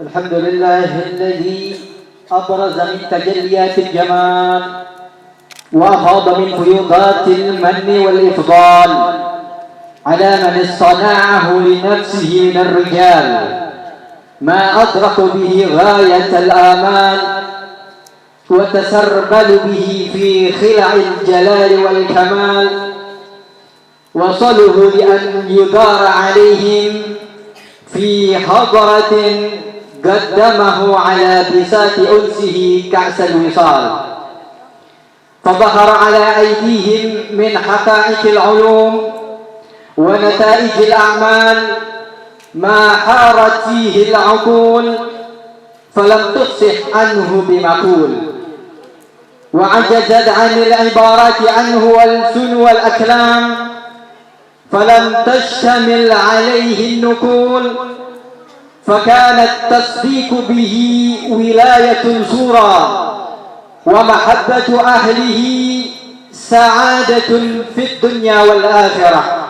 الحمد لله الذي أبرز من تجليات الجمال وأفاض من فيوضات المن والإفضال على من اصطنعه لنفسه من الرجال ما أدرك به غاية الآمال وتسربل به في خلع الجلال والكمال وصلوا لأن يدار عليهم في حضرة قدمه على بساط أنسه كأس الوصال فظهر على أيديهم من حقائق العلوم ونتائج الأعمال ما حارت فيه العقول فلم تفصح عنه بمقول وعجزت عن العبارات عنه والألسن والأكلام فلم تشتمل عليه النقول فكان التصديق به ولاية صورة ومحبة أهله سعادة في الدنيا والآخرة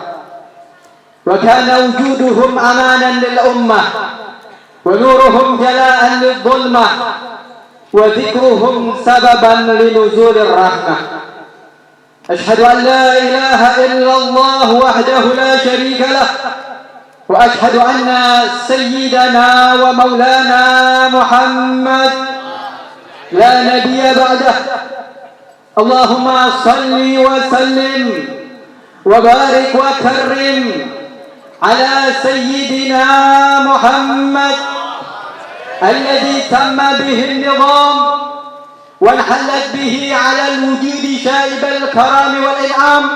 وكان وجودهم أمانا للأمة ونورهم جلاء للظلمة وذكرهم سببا لنزول الرحمة أشهد أن لا إله إلا الله وحده لا شريك له وأشهد أن سيدنا ومولانا محمد لا نبي بعده اللهم صل وسلم وبارك وكرم على سيدنا محمد الذي تم به النظام وانحلت به على الوجود شائب الكرم والإنعام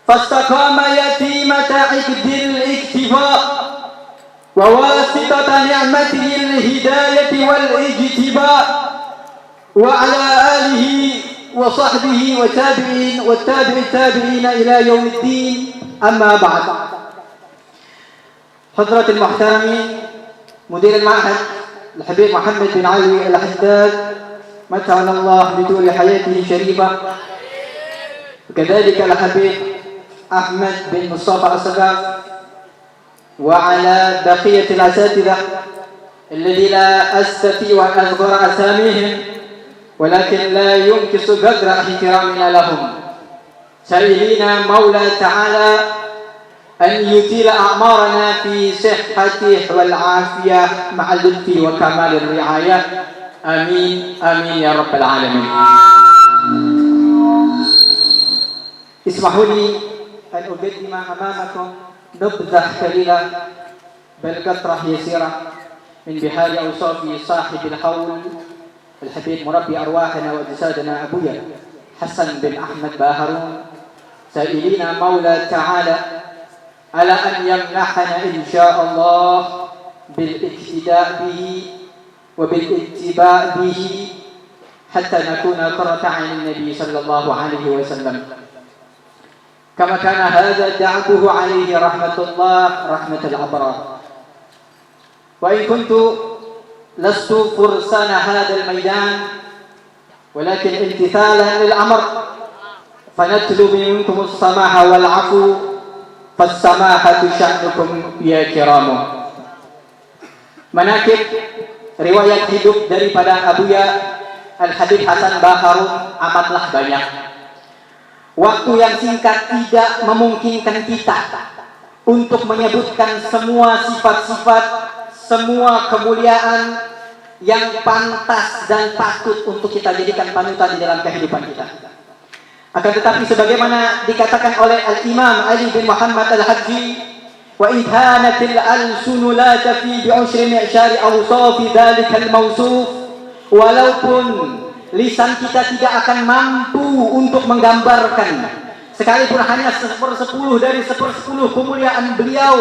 فاستقام يتيمة عقد الاكتفاء وواسطة نعمته الهداية والاجتباء وعلى آله وصحبه والتابع التابعين إلى يوم الدين أما بعد حضرة المحترمين مدير المعهد الحبيب محمد بن علي الحداد متعنا الله بطول حياته الشريفة وكذلك الحبيب أحمد بن مصطفى الصقاف وعلى بقية الأساتذة الذي لا أستطيع أن أذكر أساميهم ولكن لا ينقص قدر احترامنا لهم سائلين مولى تعالى أن يطيل أعمارنا في صحته والعافية مع اللطف وكمال الرعاية آمين آمين يا رب العالمين. اسمحوا لي أن أقدم أمامكم نبذة قليلة بل قطرة يسيرة من بحار أوصاف صاحب الحول الحبيب مربي أرواحنا وأجسادنا أبويا حسن بن أحمد باهرون سائلين مولى تعالى على أن يمنحنا إن شاء الله بالاقتداء به وبالاتباع به حتى نكون قرة عين النبي صلى الله عليه وسلم كما كان هذا دعوه عليه رحمة الله رحمة الأبرار. وإن كنت لست فرسان هذا الميدان ولكن امتثالا للأمر فنطلب منكم السماح والعفو فالسماحة شأنكم يا كرام. Manakib riwayat hidup daripada Abuya Al-Habib Hasan Baharun amatlah banyak. Waktu yang singkat tidak memungkinkan kita untuk menyebutkan semua sifat-sifat, semua kemuliaan yang pantas dan patut untuk kita jadikan panutan di dalam kehidupan kita. Akan tetapi sebagaimana dikatakan oleh Al-Imam Ali bin Muhammad Al-Hajji وإن كانت الألسن لا تفي بعشر معشار أوصاف ذلك الموصوف walaupun lisan kita tidak akan mampu untuk menggambarkan sekalipun hanya 1/10 dari 1/10 kemuliaan beliau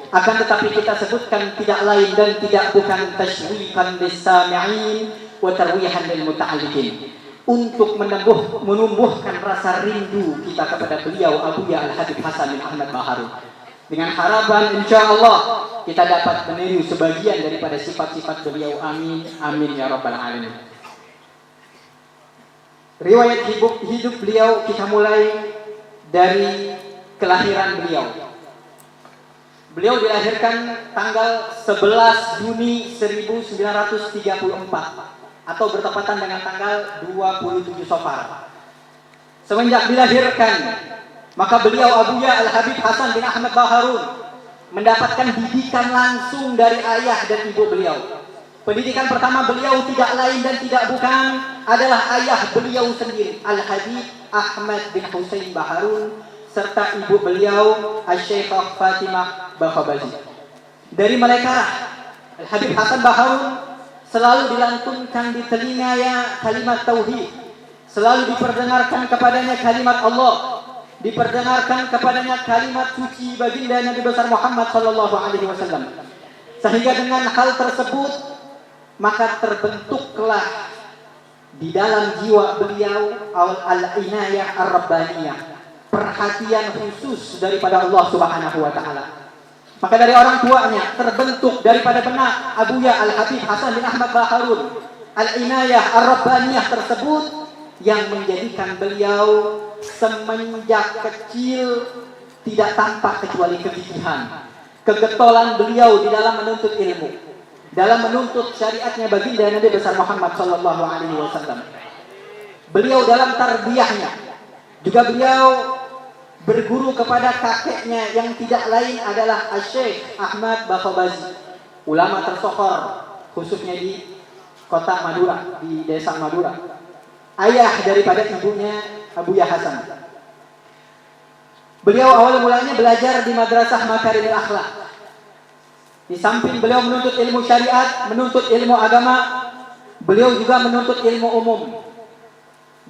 akan tetapi kita sebutkan tidak lain dan tidak bukan tashwiqan lis-sami'in wa tarwihan lil muta'alliqin untuk menumbuhkan rasa rindu kita kepada beliau Abuya Al-Habib Hasan bin Ahmad Baharun dengan harapan insyaallah kita dapat meniru sebagian daripada sifat-sifat beliau. Amin amin ya rabbal alamin. Riwayat hidup beliau kita mulai dari kelahiran beliau. Beliau dilahirkan tanggal 11 Juni 1934 atau bertepatan dengan tanggal 27 Safar. Semenjak dilahirkan, maka beliau Abuya Al-Habib Hasan bin Ahmad Baharun mendapatkan didikan langsung dari ayah dan ibu beliau. Pendidikan pertama beliau tidak lain dan tidak bukan adalah ayah beliau sendiri, Al-Habib Ahmad bin Husain Baharun, serta ibu beliau Asy-Syekhah Fatimah Bakhabazi. Dari mereka Al-Habib Hasan Baharun selalu dilantunkan di telinganya kalimat tauhid, selalu diperdengarkan kepadanya kalimat Allah, diperdengarkan kepadanya kalimat suci baginda Nabi besar Muhammad sallallahu alaihi wasallam. Sehingga dengan hal tersebut maka terbentuklah di dalam jiwa beliau al-inayah ar-rabbaniyah, perhatian khusus daripada Allah Subhanahu wa taala. Maka dari orang tuanya terbentuk daripada benak Abuya Al-Habib Hasan bin Ahmad Baharun al-inayah ar-rabbaniyah tersebut yang menjadikan beliau semenjak kecil tidak tampak kecuali kegigihan, kegetolan beliau di dalam menuntut ilmu, dalam menuntut syariatnya baginda Nabi besar Muhammad sallallahu alaihi wasallam. Beliau dalam tarbiyahnya juga beliau berguru kepada kakeknya yang tidak lain adalah Asy-Syeikh Ahmad Bakhabazi, ulama tersohor khususnya di kota Madura, di desa Madura, ayah daripada ibunya Abuya Hasan. Beliau awal mulanya belajar di Madrasah Makarimil Akhlak. Di samping beliau menuntut ilmu syariat, menuntut ilmu agama, beliau juga menuntut ilmu umum.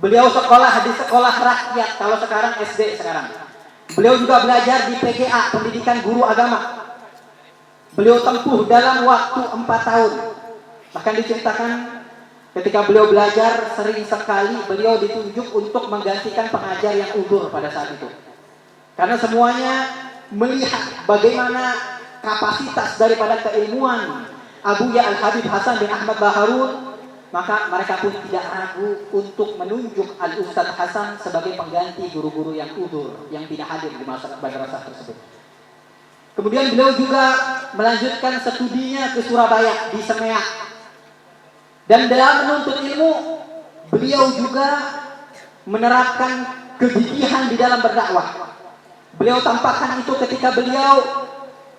Beliau sekolah di sekolah rakyat, kalau sekarang SD sekarang. Beliau juga belajar di PGA, pendidikan guru agama. Beliau tempuh dalam waktu 4 tahun. Bahkan diceritakan ketika beliau belajar sering sekali beliau ditunjuk untuk menggantikan pengajar yang udur pada saat itu. Karena semuanya melihat bagaimana kapasitas daripada keilmuan Abuya Al-Habib Hasan bin Ahmad Baharun, maka mereka pun tidak ragu untuk menunjuk Al-Ustadz Hasan sebagai pengganti guru-guru yang udur, yang tidak hadir di madrasah tersebut. Kemudian beliau juga melanjutkan studinya ke Surabaya, di Semeak. Dan dalam menuntut ilmu, beliau juga menerapkan kegigihan di dalam berdakwah. Beliau tampakkan itu ketika beliau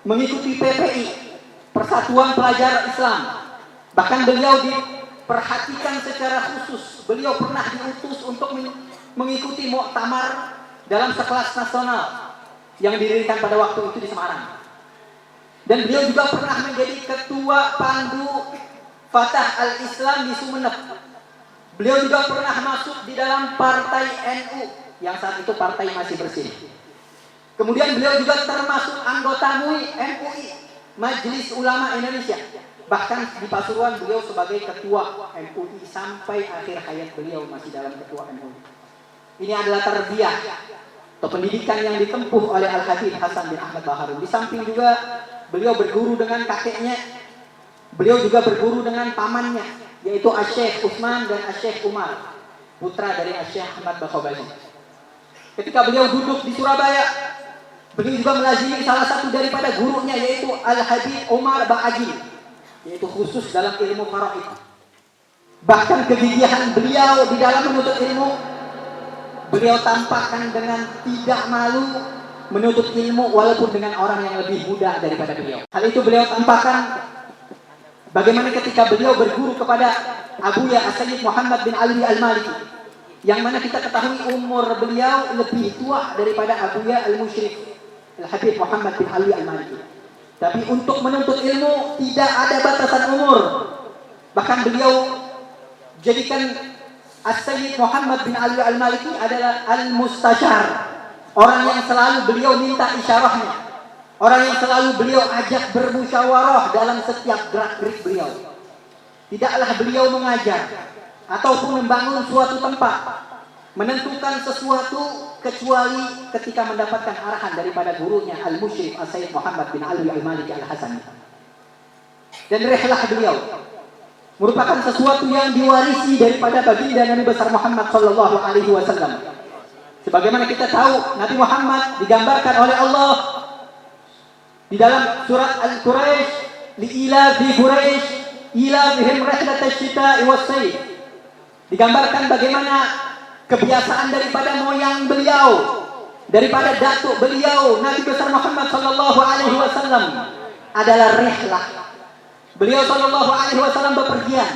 mengikuti PPI, Persatuan Pelajar Islam. Bahkan beliau diperhatikan secara khusus. Beliau pernah diutus untuk mengikuti muktamar dalam sekelas nasional yang didirikan pada waktu itu di Semarang. Dan beliau juga pernah menjadi ketua pandu Fatah Al-Islam di Sumeneb. Beliau juga pernah masuk di dalam partai NU yang saat itu partai masih bersih. Kemudian beliau juga termasuk anggota MUI, Majelis Ulama Indonesia. Bahkan di Pasuruan beliau sebagai ketua MUI sampai akhir hayat beliau masih dalam ketua MUI. Ini adalah tarbiyah atau pendidikan yang ditempuh oleh Al-Habib Hasan bin Ahmad Baharun. Di samping juga beliau berguru dengan kakeknya, beliau juga berguru dengan pamannya, yaitu Asy-Syeikh Utsman dan Asy-Syeikh Umar, putra dari Asy-Syeikh Ahmad Bakhabazi. Ketika beliau duduk di Surabaya, beliau juga melazimi salah satu daripada gurunya, yaitu Al-Habib Umar Ba'ajil, yaitu khusus dalam ilmu faraid. Bahkan kegigihan beliau di dalam menuntut ilmu, beliau tampakkan dengan tidak malu menuntut ilmu walaupun dengan orang yang lebih muda daripada beliau. Hal itu beliau tampakkan bagaimana ketika beliau berguru kepada Abuya As-Sayyid Muhammad bin Ali Al-Maliki, yang mana kita ketahui umur beliau lebih tua daripada Abuya Al-Musyrik Al-Habib Muhammad bin Ali Al-Maliki. Tapi untuk menuntut ilmu tidak ada batasan umur. Bahkan beliau jadikan As-Sayyid Muhammad bin Ali Al-Maliki adalah Al-Mustasyar, orang yang selalu beliau minta isyarahnya, orang yang selalu beliau ajak bermusyawarah dalam setiap gerak-gerik beliau. Tidaklah beliau mengajar ataupun membangun suatu tempat, menentukan sesuatu kecuali ketika mendapatkan arahan daripada gurunya Al-Musyrik As-Sayyid Muhammad bin Ali Al-Maliki Al-Hasani. Dan rihlah beliau merupakan sesuatu yang diwarisi daripada baginda Nabi besar Muhammad sallallahu alaihi wasallam. Sebagaimana kita tahu, Nabi Muhammad digambarkan oleh Allah Di dalam surat Al-Quraisy, li'ila fi Quraisy ila bihim rihlat asy-syita'i was-sayf, digambarkan bagaimana kebiasaan daripada moyang beliau, daripada datuk beliau Nabi besar Muhammad sallallahu alaihi wasallam adalah rihlah. Beliau sallallahu alaihi wasallam bepergian.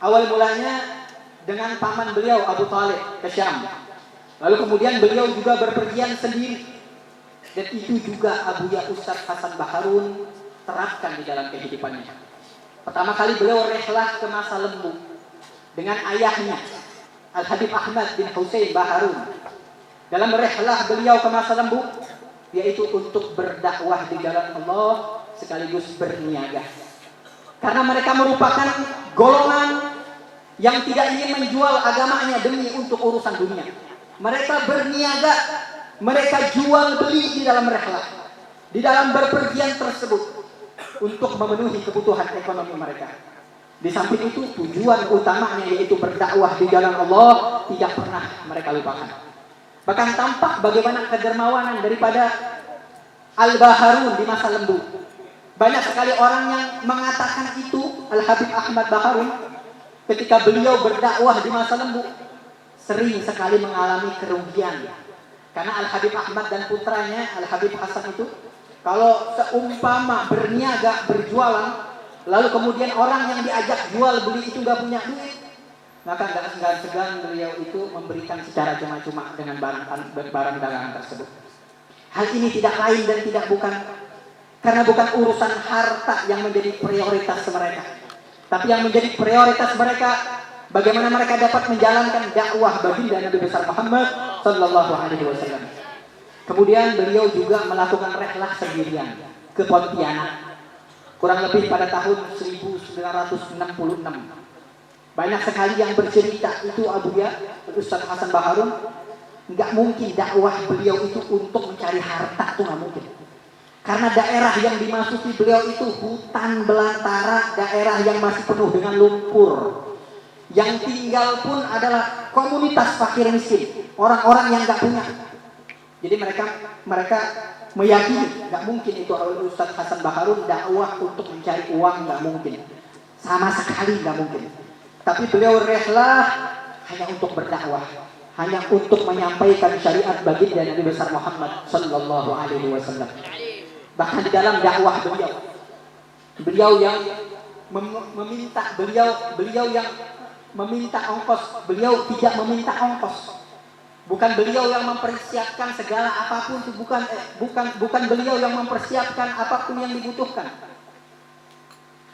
Awal mulanya dengan paman beliau Abu Talib ke Syam. Lalu kemudian beliau juga berpergian sendiri. Dan itu juga Abuya Ustadz Hasan Baharun terapkan di dalam kehidupannya. Pertama kali beliau rihlah ke Masa Lembu dengan ayahnya Al-Habib Ahmad bin Husain Baharun. Dalam rihlah beliau ke Masa Lembu, yaitu untuk berdakwah di jalan Allah sekaligus berniaga. Karena mereka merupakan golongan yang tidak ingin menjual agamanya demi untuk urusan dunia. Mereka berniaga, mereka jual beli di dalam rihlah, di dalam berpergian tersebut untuk memenuhi kebutuhan ekonomi mereka. Di samping itu tujuan utamanya yaitu berdakwah di jalan Allah tidak pernah mereka lupakan. Bahkan tampak bagaimana kedermawanan daripada Al-Baharun di Masa Lembu. Banyak sekali orang yang mengatakan itu Al-Habib Ahmad Baharun ketika beliau berdakwah di Masa Lembu sering sekali mengalami kerugian. Karena Al-Habib Ahmad dan putranya Al-Habib Hasan itu kalau seumpama berniaga, berjualan, lalu kemudian orang yang diajak jual beli itu gak punya duit, maka gak segan-segan beliau itu memberikan secara cuma-cuma dengan barang dagangan tersebut. Hal ini tidak lain dan tidak bukan karena bukan urusan harta yang menjadi prioritas mereka, tapi yang menjadi prioritas mereka bagaimana mereka dapat menjalankan dakwah baginda Nabi besar Muhammad sallallahu alaihi wasallam. Kemudian beliau juga melakukan rihlah sendirian ke Pontianak kurang lebih pada tahun 1966. Banyak sekali yang bercerita itu Abuya Ustadz Hasan Baharun, nggak mungkin dakwah beliau itu untuk mencari harta, itu nggak mungkin. Karena daerah yang dimasuki beliau itu hutan belantara, daerah yang masih penuh dengan lumpur. Yang tinggal pun adalah komunitas fakir miskin, orang-orang yang nggak punya. Jadi mereka meyakini nggak mungkin itu Ustadz Hasan Baharun dakwah untuk mencari uang, nggak mungkin, sama sekali nggak mungkin. Tapi beliau rihlah hanya untuk berdakwah, hanya untuk menyampaikan syariat baginda Nabi besar Muhammad sallallahu alaihi wasallam. Bahkan di dalam dakwah beliau yang meminta beliau yang meminta ongkos, beliau tidak meminta ongkos. Bukan beliau yang mempersiapkan segala apapun, bukan beliau yang mempersiapkan apapun yang dibutuhkan.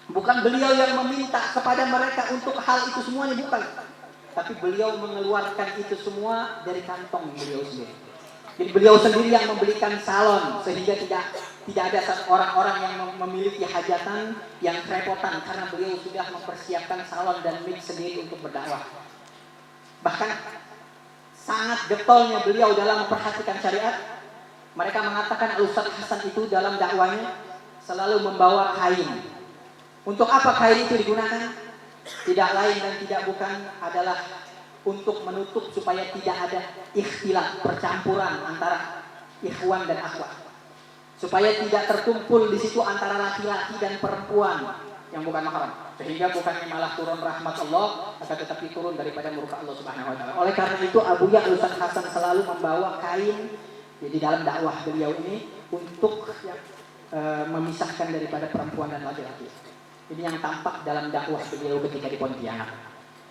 Bukan beliau yang meminta kepada mereka untuk hal itu semuanya, bukan. Tapi beliau mengeluarkan itu semua dari kantong beliau sendiri. Jadi beliau sendiri yang membelikan salon sehingga tidak ada orang-orang yang memiliki hajatan yang kerepotan karena beliau sudah mempersiapkan salon dan mic sendiri untuk berdakwah. Bahkan sangat getolnya beliau dalam memperhatikan syariat. Mereka mengatakan Ustadz Hasan itu dalam dakwanya selalu membawa kain. Untuk apa kain itu digunakan? Tidak lain dan tidak bukan adalah untuk menutup supaya tidak ada ikhtilaf, percampuran antara ikhwan dan akhwat. Supaya tidak terkumpul di situ antara laki-laki dan perempuan yang bukan mahram, sehingga bukannya malah turun rahmat Allah, akan tetapi turun daripada murka Allah Subhanahu wa taala. Oleh karena itu Abuya Ustadz Hasan selalu membawa kain di dalam dakwah beliau ini untuk memisahkan daripada perempuan dan laki-laki. Ini yang tampak dalam dakwah beliau ketika di Pontianak.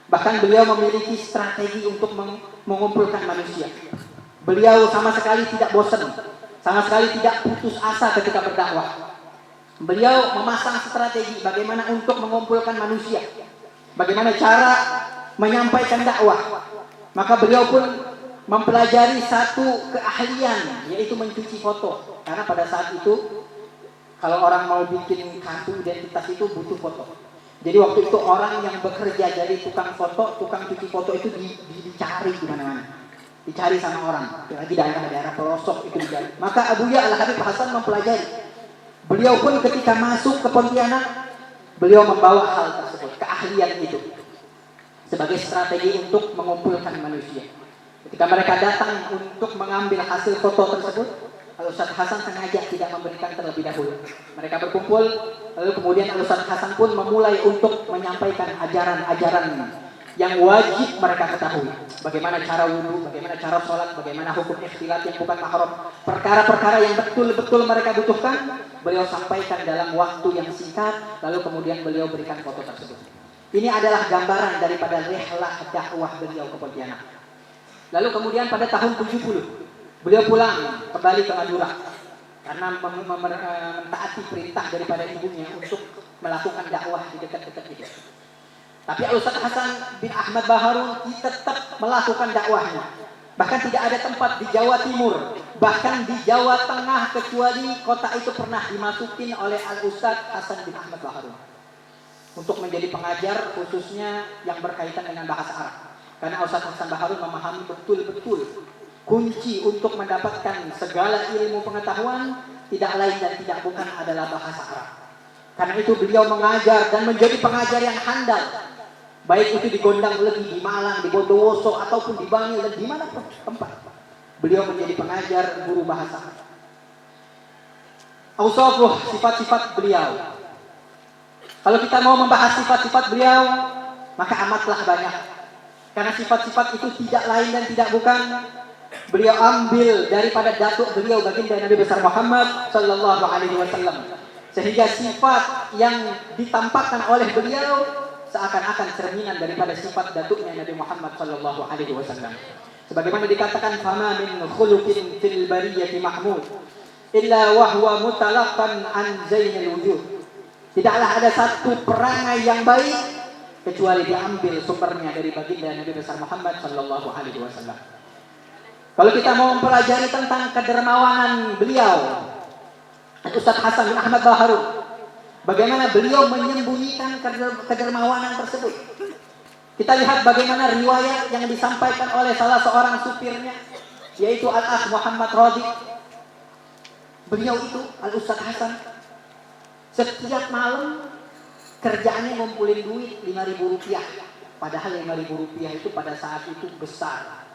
Bahkan beliau memiliki strategi untuk mengumpulkan manusia. Beliau sama sekali tidak bosan, sama sekali tidak putus asa ketika berdakwah. Beliau memasang strategi bagaimana untuk mengumpulkan manusia, bagaimana cara menyampaikan dakwah. Maka beliau pun mempelajari satu keahlian, yaitu mencuci foto. Karena pada saat itu kalau orang mau bikin kartu identitas itu butuh foto. Jadi waktu itu orang yang bekerja jadi tukang foto, tukang cuci foto itu dicari di mana-mana, dicari sama orang. Lagi daerah-daerah pelosok itu dicari. Maka Abuya Al-Habib Hasan mempelajari. Beliau pun ketika masuk ke Pontianak, beliau membawa hal tersebut, keahlian itu sebagai strategi untuk mengumpulkan manusia. Ketika mereka datang untuk mengambil hasil foto tersebut, Al-Ustaz Hasan sengaja tidak memberikan terlebih dahulu. Mereka berkumpul, lalu kemudian Al-Ustaz Hasan pun memulai untuk menyampaikan ajaran-ajaran yang wajib mereka ketahui. Bagaimana cara wudhu, bagaimana cara sholat, bagaimana hukum ikhtilat yang bukan mahram. Perkara-perkara yang betul-betul mereka butuhkan, beliau sampaikan dalam waktu yang singkat, lalu kemudian beliau berikan foto tersebut. Ini adalah gambaran daripada rihlah dakwah beliau ke Pontianak. Lalu kemudian pada tahun 70, beliau pulang kembali ke Madura karena mentaati perintah daripada ibunya untuk melakukan dakwah di dekat-dekat itu. Tapi Al-Ustaz Hasan bin Ahmad Baharun tetap melakukan dakwahnya. Bahkan tidak ada tempat di Jawa Timur, bahkan di Jawa Tengah kecuali kota itu pernah dimasukin oleh Al-Ustaz Hasan bin Ahmad Baharun untuk menjadi pengajar khususnya yang berkaitan dengan bahasa Arab. Karena Ustaz Hasan Baharun memahami betul-betul kunci untuk mendapatkan segala ilmu pengetahuan tidak lain dan tidak bukan adalah bahasa Arab. Karena itu beliau mengajar dan menjadi pengajar yang handal. Baik itu di Gondang Legi, di Malang, di Bondowoso, ataupun di Bangil dan di mana pun tempat. Beliau menjadi pengajar guru bahasa Arab. Ausafuh, sifat-sifat beliau. Kalau kita mau membahas sifat-sifat beliau, maka amatlah banyak. Karena sifat-sifat itu tidak lain dan tidak bukan beliau ambil daripada datuk beliau baginda Nabi besar Muhammad sallallahu alaihi wasallam. Sehingga sifat yang ditampakkan oleh beliau seakan-akan cerminan daripada sifat datuknya Nabi Muhammad sallallahu alaihi wasallam. Sebagaimana dikatakan fama min khuluqin fil bariyati mahmud illa wa huwa mutalaqqan an zainil wujud. Tidaklah ada satu perangai yang baik kecuali diambil sumbernya dari baginda Nabi besar Muhammad sallallahu alaihi wasallam. Kalau kita mau mempelajari tentang kedermawanan beliau, Ustaz Hasan bin Ahmad Baharun, bagaimana beliau menyembunyikan kedermawanan tersebut. Kita lihat bagaimana riwayat yang disampaikan oleh salah seorang supirnya, yaitu Al-Akh Muhammad Radi. Beliau itu, Al-Ustaz Hasan, setiap malam kerjaannya ngumpulin duit 5.000 rupiah. Padahal 5.000 rupiah itu pada saat itu besar.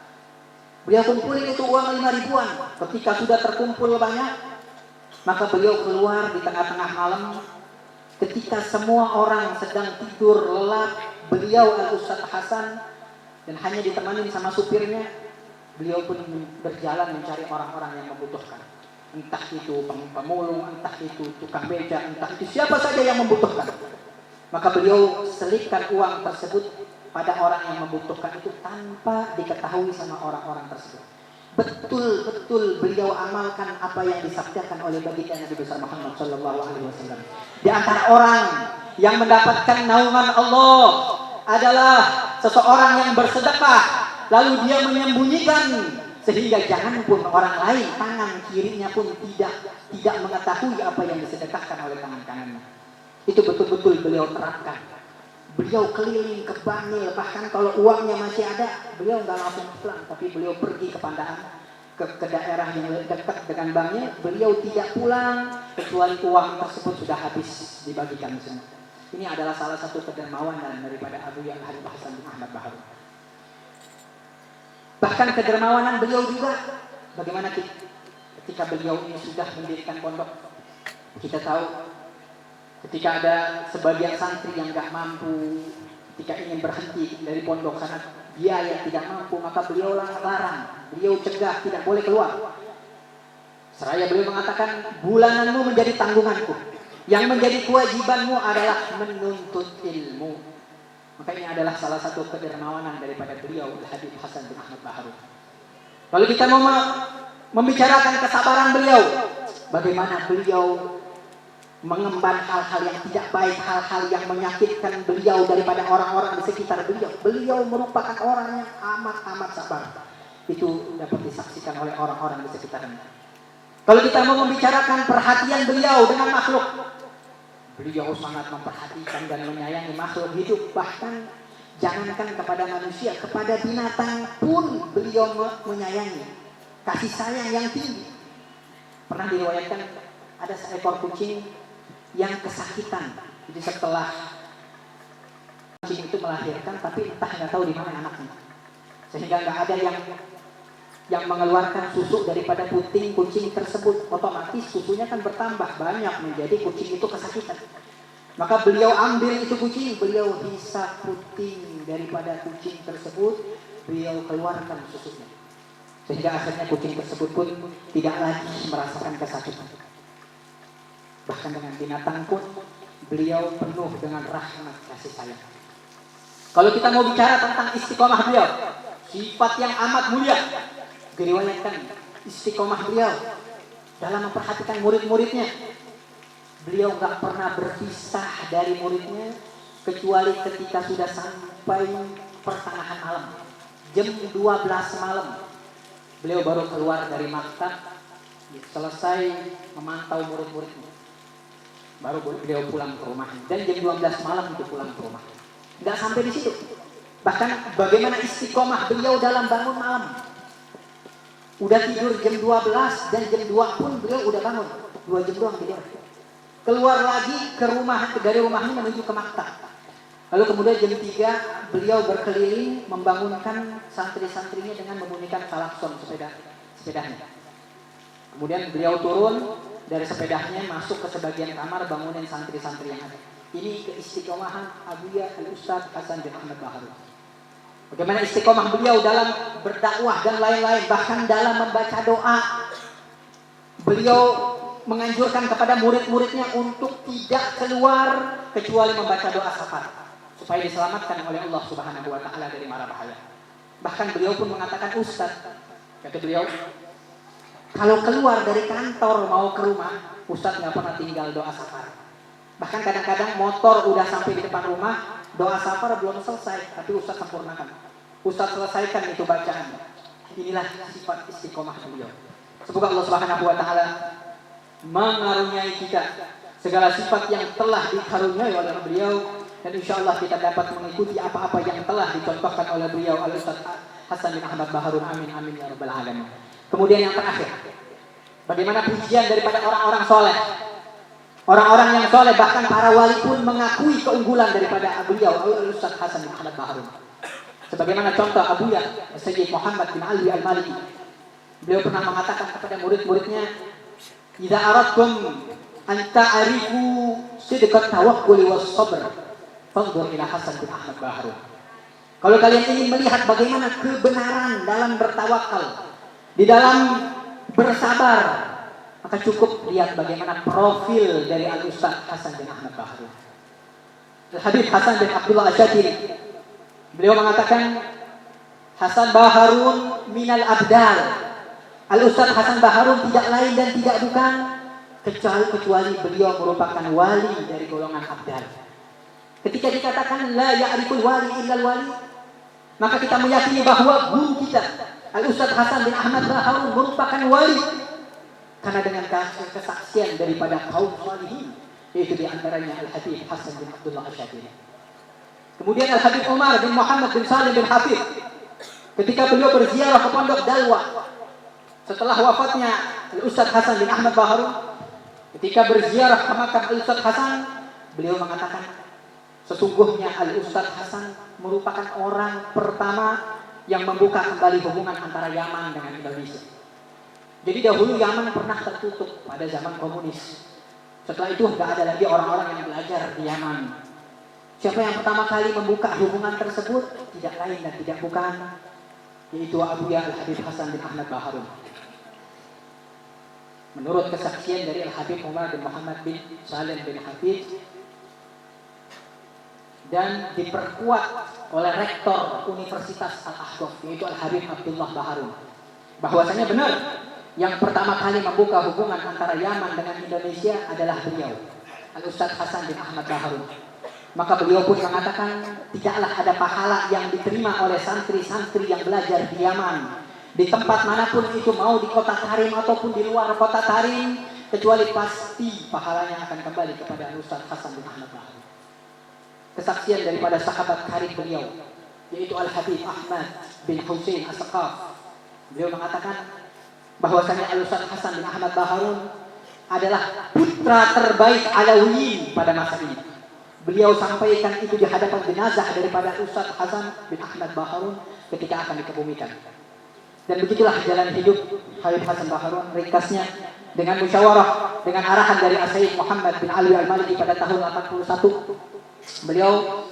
Beliau kumpulin itu uang 5.000-an. Ketika sudah terkumpul banyak, maka beliau keluar di tengah-tengah malam. Ketika semua orang sedang tidur lelap, beliau Al-Ustaz Hasan dan hanya ditemani sama supirnya, beliau pun berjalan mencari orang-orang yang membutuhkan. Entah itu pemulung, entah itu tukang beca, entah itu siapa saja yang membutuhkan. Maka beliau selipkan uang tersebut pada orang yang membutuhkan itu tanpa diketahui sama orang-orang tersebut. Betul-betul beliau amalkan apa yang disabdakan oleh baginda Nabi besar Muhammad sallallahu alaihi wasallam. Di antara orang yang mendapatkan naungan Allah adalah seseorang yang bersedekah lalu dia menyembunyikan sehingga jangan pun orang lain tangan kirinya pun tidak mengetahui apa yang disedekahkan oleh tangan kanannya. Itu betul-betul beliau terapkan. Beliau keliling ke Bangil, bahkan kalau uangnya masih ada, beliau nggak langsung pulang, tapi beliau pergi ke Pandaan, ke daerah yang dekat dengan Bangil. Beliau tidak pulang kecuali uang tersebut sudah habis dibagikan semua. Ini adalah salah satu kedermawanan daripada Abu Ya'la Habib Hasan bin Ahmad Baharun. Bahkan kedermawanan beliau juga, bagaimana ketika beliau ini sudah mendirikan pondok, kita tahu. Ketika ada sebagian santri yang tidak mampu, ketika ingin berhenti dari pondok karena biaya tidak mampu, maka beliau larang, beliau cegah, tidak boleh keluar. Seraya beliau mengatakan, bulananmu menjadi tanggunganku, yang menjadi kewajibanmu adalah menuntut ilmu. Maka ini adalah salah satu kedermawanan daripada beliau Habib Hasan bin Ahmad Baharun. Lalu kita mau membicarakan kesabaran beliau, bagaimana beliau mengemban hal-hal yang tidak baik, hal-hal yang menyakitkan beliau daripada orang-orang di sekitar beliau. Beliau merupakan orang yang amat-amat sabar. Itu dapat disaksikan oleh orang-orang di sekitarnya. Kalau kita mau membicarakan perhatian beliau dengan makhluk, beliau sangat memperhatikan dan menyayangi makhluk hidup. Bahkan jangankan kepada manusia, kepada binatang pun beliau menyayangi. Kasih sayang yang tinggi. Pernah diriwayatkan ada seekor kucing yang kesakitan. Jadi setelah kucing itu melahirkan, tapi entah nggak tahu di mana anaknya, sehingga nggak ada yang yang mengeluarkan susu daripada puting kucing tersebut, otomatis susunya kan bertambah banyak menjadi kucing itu kesakitan. Maka beliau ambil itu kucing, beliau hisap puting daripada kucing tersebut, beliau keluarkan susunya. Sehingga akhirnya kucing tersebut pun tidak lagi merasakan kesakitan. Bahkan dengan binatang pun beliau penuh dengan rahmat kasih sayang. Kalau kita mau bicara tentang istiqomah beliau, sifat yang amat mulia, diriwayatkan istiqomah beliau dalam memperhatikan murid-muridnya. Beliau gak pernah berpisah dari muridnya kecuali ketika sudah sampai pertengahan malam. Jam 12 malam beliau baru keluar dari maktab, selesai memantau murid-muridnya, baru beliau pulang ke rumahnya. Dan jam 12 malam itu pulang ke rumah. Gak sampai di situ. Bahkan bagaimana istiqomah beliau dalam bangun malam. Udah tidur jam 12 dan jam 2 pun beliau udah bangun. 2 jam doang tidur. Keluar lagi ke rumah, dari rumahnya menuju ke maktab. Lalu kemudian jam 3 beliau berkeliling membangunkan santri-santrinya dengan membunyikan klakson sepedanya. Kemudian beliau turun dari sepedanya, masuk ke sebagian kamar, bangunin santri-santri yang ada. Ini keistiqomahan Abuya Al-Ustaz Hasan bin Ahmad Baharun. Bagaimana istiqomah beliau dalam berdakwah dan lain-lain, bahkan dalam membaca doa. Beliau menganjurkan kepada murid-muridnya untuk tidak keluar kecuali membaca doa syafaat supaya diselamatkan oleh Allah Subhanahu wa taala dari mara bahaya. Bahkan beliau pun mengatakan, Ustaz, kata beliau, kalau keluar dari kantor mau ke rumah, Ustaz nggak pernah tinggal doa syafaat. Bahkan kadang-kadang motor udah sampai di depan rumah, doa syafaat belum selesai, tapi Ustaz sempurnakan. Ustaz selesaikan itu bacaan. Inilah sifat istiqomah beliau. Semoga Allah Subhanahu wa taala mengaruniai kita segala sifat yang telah dikaruniai oleh beliau, dan insyaallah kita dapat mengikuti apa-apa yang telah dicontohkan oleh beliau Al-Ustaz Hasan bin Ahmad Baharun. Amin amin ya rabbal alamin. Kemudian yang terakhir, bagaimana pujian daripada orang-orang soleh. Orang-orang yang soleh, bahkan para wali pun mengakui keunggulan daripada beliau Al-Ustaz Hasan bin Ahmad Baharun. Sebagaimana contoh Abuya Sayyid Muhammad bin Ali Al-Maliki. Beliau pernah mengatakan kepada murid-muridnya, "Idza aradtum an ta'rifu sidqat tawakkul was sabr, fanzur ila Hasan bin Ahmad Baharun." Kalau kalian ingin melihat bagaimana kebenaran dalam bertawakal, di dalam bersabar, maka cukup lihat bagaimana profil dari Al-Ustaz Hasan bin Ahmad Baharun. Al-Habib Hasan bin Abdullah Asyadili, beliau mengatakan, Hasan Baharun minal abdal. Al-Ustaz Hasan Baharun tidak lain dan tidak bukan kecuali beliau merupakan wali dari golongan abdal. Ketika dikatakan la ya'riful wali illal wali, maka kita meyakini bahwa guru kita Al-Ustaz Hasan bin Ahmad Baharun merupakan wali karena dengan kesaksian daripada kaum salihin, yaitu diantaranya Al-Habib Hasan bin Abdullah Asyadili. Kemudian Al-Habib Umar bin Muhammad bin Salim bin Hafid, ketika beliau berziarah ke Pondok Dalwa setelah wafatnya Al-Ustaz Hasan bin Ahmad Baharun, ketika berziarah ke makam Al-Ustaz Hasan, beliau mengatakan, sesungguhnya Al-Ustaz Hasan merupakan orang pertama yang membuka kembali hubungan antara Yaman dengan Indonesia. Jadi dahulu Yaman pernah tertutup pada zaman komunis. Setelah itu tidak ada lagi orang-orang yang belajar di Yaman. Siapa yang pertama kali membuka hubungan tersebut? Tidak lain dan tidak bukan, yaitu Abuya Al-Habib Hasan bin Ahmad Baharun. Menurut kesaksian dari Al-Habib Umar bin Muhammad bin Salim bin Hafid, dan diperkuat oleh rektor Universitas Al-Ahqaf, yaitu Al-Habib Abdullah Baharun, bahwasanya benar yang pertama kali membuka hubungan antara Yaman dengan Indonesia adalah beliau, Al-Ustaz Hasan bin Ahmad Baharun. Maka beliau pun mengatakan, tidaklah ada pahala yang diterima oleh santri-santri yang belajar di Yaman, di tempat manapun itu, mau di kota Tarim ataupun di luar kota Tarim, kecuali pasti pahalanya akan kembali kepada Al-Ustaz Hasan bin Ahmad Baharun. Kesaksian daripada sahabat karib beliau, yaitu Al-Habib Ahmad bin Husain As-Saqaf, beliau mengatakan bahwasanya Al-Ustaz Hasan bin Ahmad Baharun adalah putra terbaik Alawiyin pada masa ini. Beliau sampaikan itu di hadapan jenazah daripada Ustaz Hasan bin Ahmad Baharun ketika akan dikebumikan. Dan begitulah jalan hidup Habib Hasan Baharun, ringkasnya dengan musyawarah, dengan arahan dari Sayyid Muhammad bin Ali Al-Maliki pada tahun 81. Beliau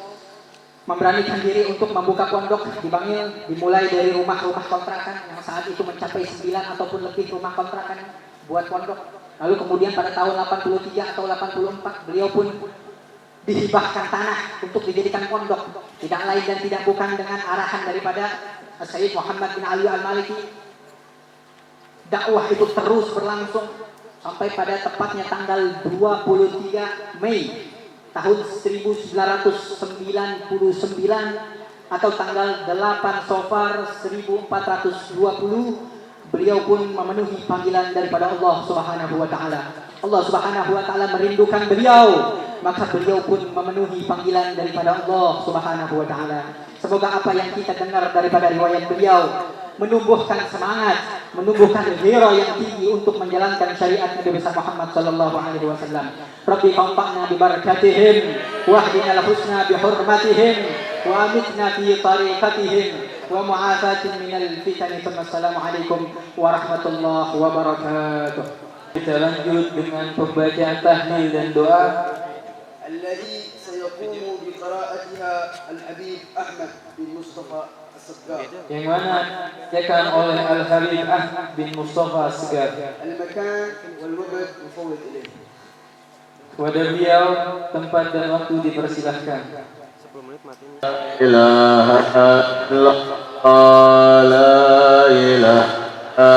memberanikan diri untuk membuka pondok di Bangil, dimulai dari rumah-rumah kontrakan yang saat itu mencapai 9 ataupun lebih rumah kontrakan buat pondok. Lalu kemudian pada tahun 83 atau 84 beliau pun dihibahkan tanah untuk dijadikan pondok, tidak lain dan tidak bukan dengan arahan daripada Sayyid Muhammad bin Ali Al-Maliki. Dakwah itu terus berlangsung sampai pada tepatnya tanggal 23 Mei tahun 1999 atau tanggal 8 Safar 1420 beliau pun memenuhi panggilan daripada Allah Subhanahu wa taala. Allah Subhanahu wa taala merindukan beliau, maka beliau pun memenuhi panggilan daripada Allah Subhanahu wa taala. Semoga apa yang kita dengar daripada riwayat beliau menumbuhkan semangat, menumbuhkan gairah yang tinggi untuk menjalankan syariat Nabi besar Muhammad sallallahu alaihi wasallam. Rabbi fanfa'na bi barakatihim wahdina al-husna bi hurmatihim wa amitna fi tariqatihim wa mu'afatin minal fitan. Assalamualaikum warahmatullahi wabarakatuh. Kita lanjut dengan pembacaan tahlil dan doa. الذي سيقوم بقراءتها الحبيب أحمد بن مصطفى السقاف. Yang mana dibacakan oleh Al-Habib Ahmad bin Mustafa As-Segaf. المكان والوقت مفوض إليه. Kepada beliau tempat dan waktu dipersilahkan. 10 menit mati. La ilaha illallah, la ilaha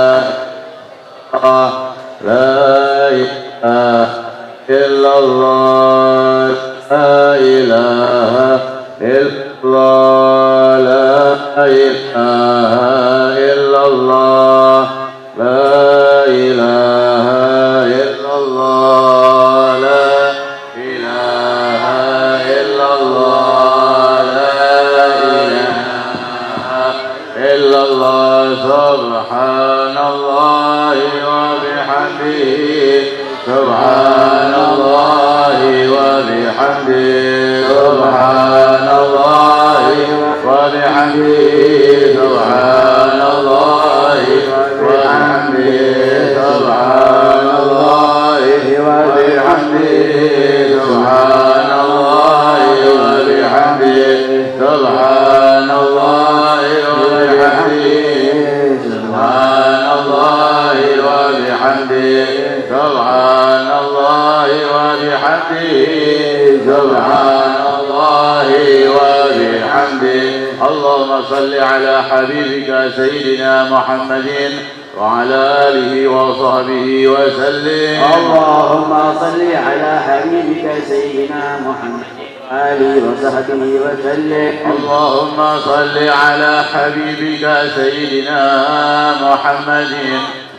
illallah, la ilaha illallah, la ilaha illallah, la ilaha illallah, la ilaha illallah, la ilaha illallah, subhanallah wa bihamdihi. سبحان الله وبحمده سبحان الله وبحمده سبحان الله وبحمده سبحان الله وبحمده سبحان الله وبحمده سبحان الله وبحمده سبحان الله وبحمده سبحان الله وبحمده سبحان الله وبحمده. اللهم صل على حبيبك سيدنا محمد وعلى آله وصحبه وسلم. اللهم صل على حبيبك سيدنا محمد آله وصحبه وسلم. اللهم صل على حبيبك سيدنا محمد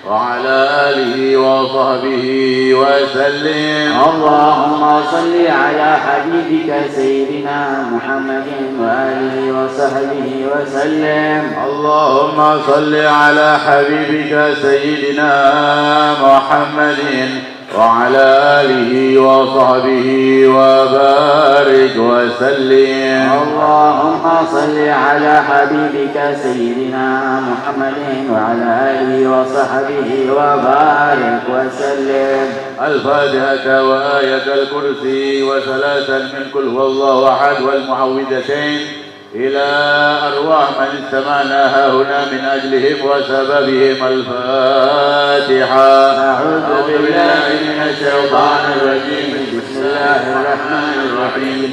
وعلى آله وصحبه وسلم. اللهم صل على حبيبك سيدنا محمد وآله وصحبه وسلم. اللهم صل على حبيبك سيدنا محمد وعلى آله وصحبه وبارك وسلم. اللهم صل على حبيبك سيدنا محمد وعلى آله وصحبه وبارك وسلم. الفاتحة وآية الكرسي وثلاثا من كل هو الله أحد والمعوذتين إلى أرواح من استمعنا هنا من أجلهم وسببهم. الفاتحة. أعوذ بالله من الشيطان الرجيم. بسم الله الرحمن الرحيم.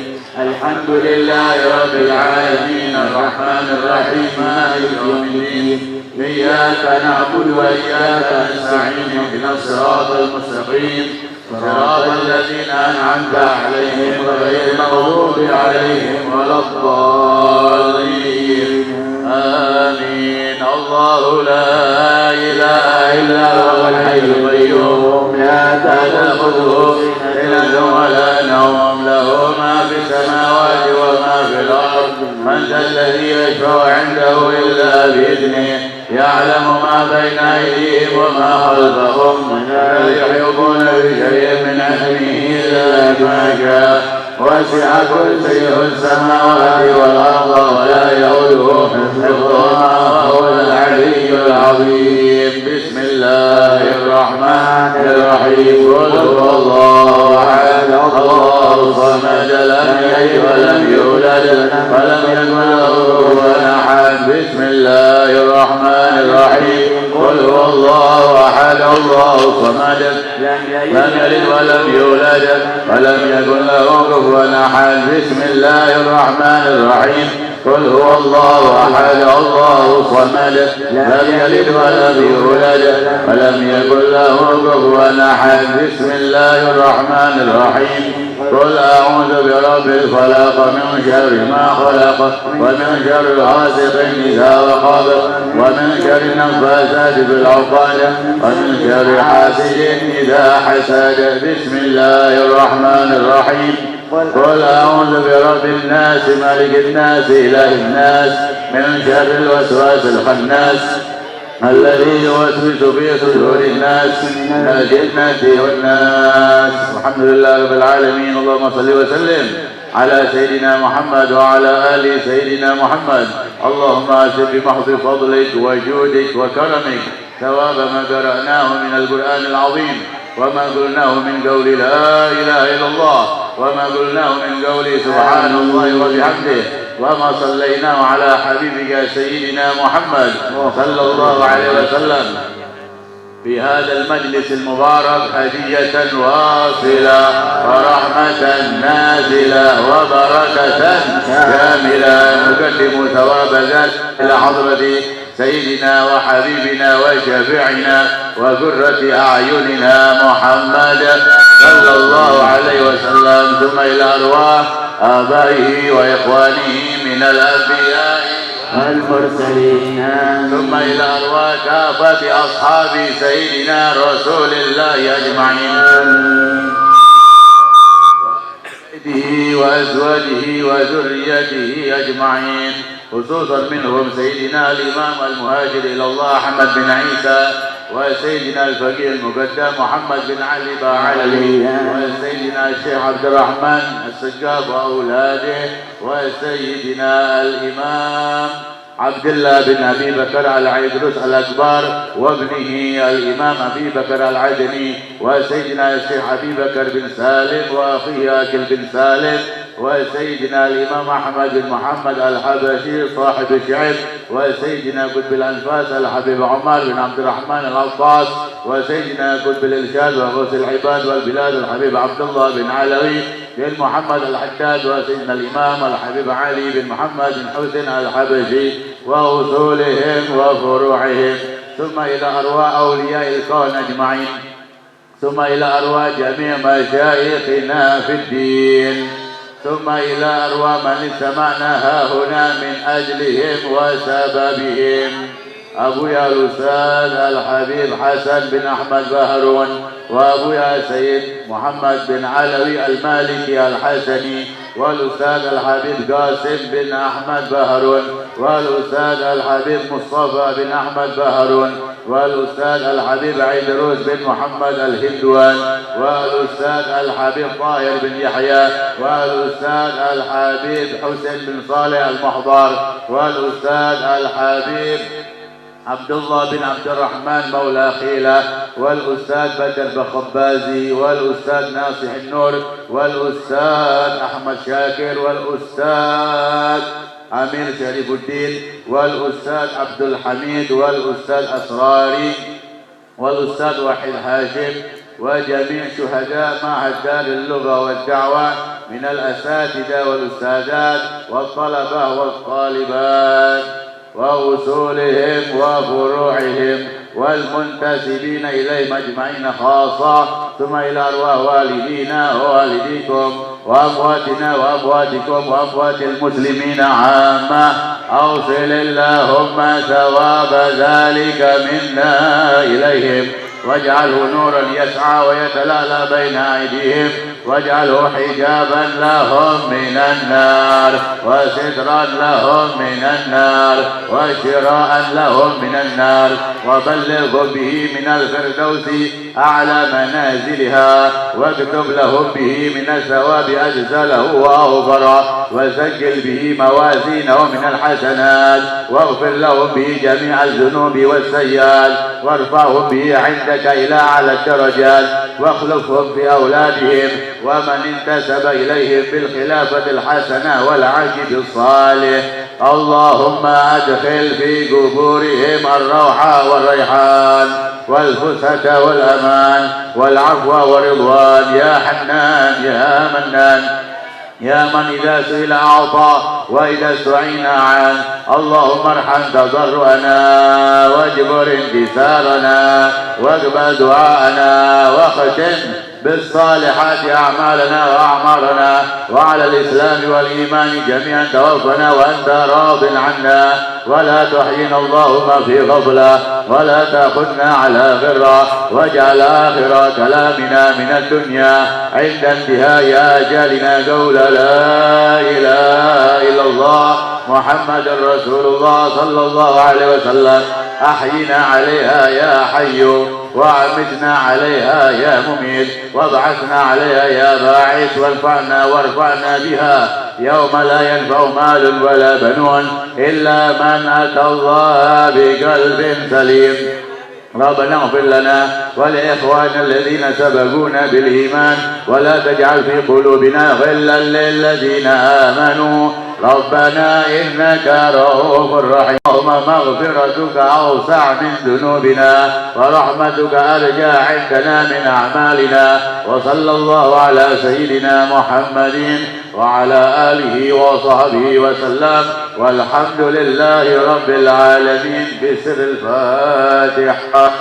الحمد لله رب العالمين الرحمن الرحيم مالك يوم الدين. إياك نعبد وإياك نستعين. اهدنا الصراط المستقيم صراط الذين أنعمت عليهم غير المغضوب عليهم ولا الضالين. آمين. الله لا إله إلا هو الحي القيوم لا تأخذه سنة ولا نوم له ما في السماوات وما في الأرض. من ذا الذي يشفع عنده إلا بإذنه يعلم ما بين أيديهم وما خلفهم ولا يحيطون بشيء من علمه إلا بما شاء. وسع كرسيه السماوات والأرض ولا يؤوده حفظهما وهو العلي العظيم. بسم الله الرحمن الرحيم. قل هو الله أحد الله الصمد لم يلد ولم يولد ولم يكن له كفوا أحد. بسم الله الرحمن الرحيم. قل هو الله أحد الله الصمد لم يلد ولم يولد ولم يكن له كفوا أحد. بسم الله الرحمن الرحيم. قل هو الله أحد الله الصمد لم يلد ولم يولد ولم يكن له كفوا أحد. بسم الله الرحمن الرحيم. قل أعوذ برب الفلق من شر ما خلق ومن شر غاسق إذا وقب ومن شر النفاثات في العقد ومن شر حاسد إذا حسد. بسم الله الرحمن الرحيم. قل أعوذ برب الناس ملك الناس إله الناس من شر الوسواس الخناس الذي يوسوس في صدور الناس من الجنة والناس. الحمد لله رب العالمين. اللهم صل وسلم على سيدنا محمد وعلى آل سيدنا محمد. اللهم أسر بمحض فضلك وجودك وكرمك ثواب ما قرأناه من القرآن العظيم وما قلناه من قول لا إله إلا الله وما قلناه من قول سبحان الله وبحمده وما صليناه على حبيبك سيدنا محمد صلى الله عليه وسلم في هذا المجلس المبارك هدية واصلة ورحمة نازلة وبركة كاملة. نقدم ثواب ذلك إلى حضرة سيدنا وحبيبنا وشفيعنا وقرة أعيننا محمد صلى الله عليه وسلم. ثم إلى أرواح آبائه وإخوانه من الأنبياء المرسلين. ثم إلى أرواح كافة أصحاب سيدنا رسول الله أجمعين وأزواجه وذريته أجمعين، خصوصا منهم سيدنا الإمام المهاجر إلى الله أحمد بن عيسى، وسيدنا الفقيه المقدم محمد بن علي باعلي، وسيدنا الشيخ عبد الرحمن السقاف وأولاده، وسيدنا الإمام عبد الله بن أبي بكر العيدروس الأكبر وابنه الإمام أبي بكر العدني، وسيدنا الشيخ أبي بكر بن سالم وأخيه أكل بن سالم، وسيدنا الإمام أحمد بن محمد الحبشي صاحب الشعب، وسيدنا قطب الأنفاس الحبيب عمر بن عبد الرحمن العطاس، وسيدنا قطب الإرشاد وغوث العباد والبلاد الحبيب عبد الله بن علوي بن محمد الحداد، وسيدنا الإمام الحبيب علي بن محمد بن حسين الحبشي وأصولهم وفروعهم، ثم إلى أرواح أولياء الكون أجمعين، ثم إلى أرواح جميع مشايخنا في الدين، ثم إلى أرواح من استمعنا هنا من أجلهم وسببهم. أبويا الأستاذ الحبيب حسن بن أحمد بهرون، وأبويا سيد محمد بن علوي المالكي الحسني، والأستاذ الحبيب قاسم بن أحمد بهرون، والأستاذ الحبيب مصطفى بن أحمد بهرون، والأستاذ الحبيب عيدروس بن محمد الهندوان، والأستاذ الحبيب طاهر بن يحيى، والأستاذ الحبيب حسين بن صالح المحضر، والأستاذ الحبيب عبد الله بن عبد الرحمن مولى خيلة، والأستاذ بدر بخبازي، والأستاذ ناصح النور، والأستاذ أحمد شاكر، والأستاذ أمير شريف الدين، والأستاذ عبد الحميد، والأستاذ أسراري، والأستاذ وحيد هاشم، وجميع شهداء معهد دار اللغة والدعوة من الأساتذة والأستاذات والطلبة والطالبات وأصولهم وفروعهم والمنتسبين إليهم أجمعين خاصة، ثم إلى أرواح والدينا ووالديكم وأمواتنا وأمواتكم وأموات المسلمين عامة. أوصل اللهم ثواب ذلك منا إليهم، واجعله نورا يسعى ويتلألأ بين أيديهم، واجعله حجابا لهم من النار وسترا لهم من النار وشراء لهم من النار، وبلغ به من الفردوس أعلى منازلها، واكتب لهم به من الثواب أجزله وأوفر، وسجل به موازينهم من الحسنات واغفر لهم به جميع الذنوب والسيئات وارفعهم به عندك إلى أعلى الدرجات واخلفهم في أولادهم ومن انتسب إليهم بالخلافة الحسنة والعجب الصالح. اللهم أدخل في قبورهم الروح والريحان والفسحة والأمان والعفو والرضوان يا حنان يا منان يا من إذا سئل أعطى وإذا استعين أعان. اللهم ارحم تضرعنا واجبر انكسارنا واقبل دعاءنا واختم بالصالحات أعمالنا وأعمارنا وعلى الإسلام والإيمان جميعا توفنا وأنت راض عنا ولا تحيينا اللهم في غفلة ولا تأخذنا على غرة واجعل آخر كلامنا من الدنيا عند انتهاء أجالنا قول لا إله إلا الله محمد رسول الله صلى الله عليه وسلم. أحينا عليها يا حي وأمتنا عليها يا مميت وابعثنا عليها يا باعث وارفعنا بها يوم لا ينفع مال ولا بنون إلا من أتى الله بقلب سليم. ربنا اغفر لنا ولإخواننا الذين سبقونا بالإيمان ولا تجعل في قلوبنا غلا للذين آمنوا ربنا إنك رؤوف رحيم. اللهم مغفرتك أوسع من ذنوبنا ورحمتك أرجى عندنا من أعمالنا. وصلى الله على سيدنا محمد وعلى آله وصحبه وسلم والحمد لله رب العالمين. بسر الفاتحة.